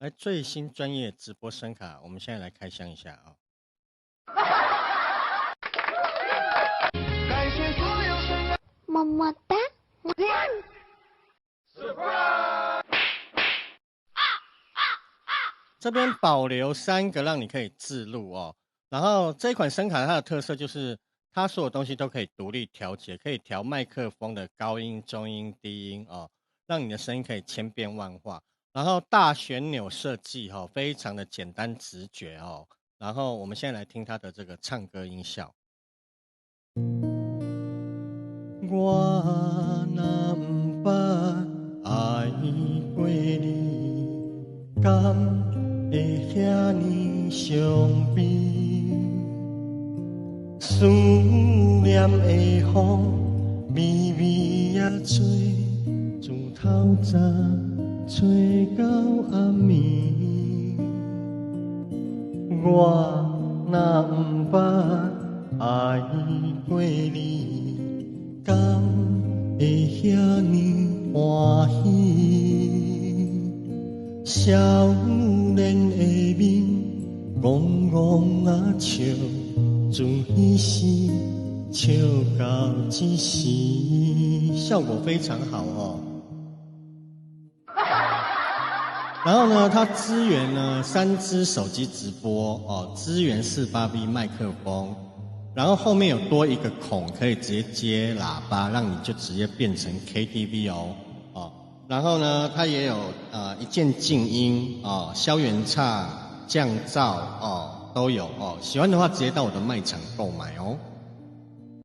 来，最新专业直播声卡，我们现在来开箱一下啊、么么哒。这边保留3个让你可以自录哦。然后这一款声卡它的特色就是它所有东西都可以独立调节，可以调麦克风的高音、中音、低音哦，让你的声音可以千变万化。然后大旋钮设计哦，非常的简单直觉哦。然后我们现在来听它的这个唱歌音效。我若不捌爱过你，敢会遐尼伤悲？思念的风微微啊吹，自透早吹到暗暝。我若不捌爱过你，敢会遐尼欢喜？少年的面，戆戆啊笑，自彼时笑到一时，效果非常好哦。然后呢，它支援呢3支手机直播哦，支援48V 麦克风，然后后面有多一个孔可以直接接喇叭，让你就直接变成 KTV 哦。然后呢，它也有一键静音哦，消原唱、降噪哦都有哦。喜欢的话直接到我的卖场购买哦。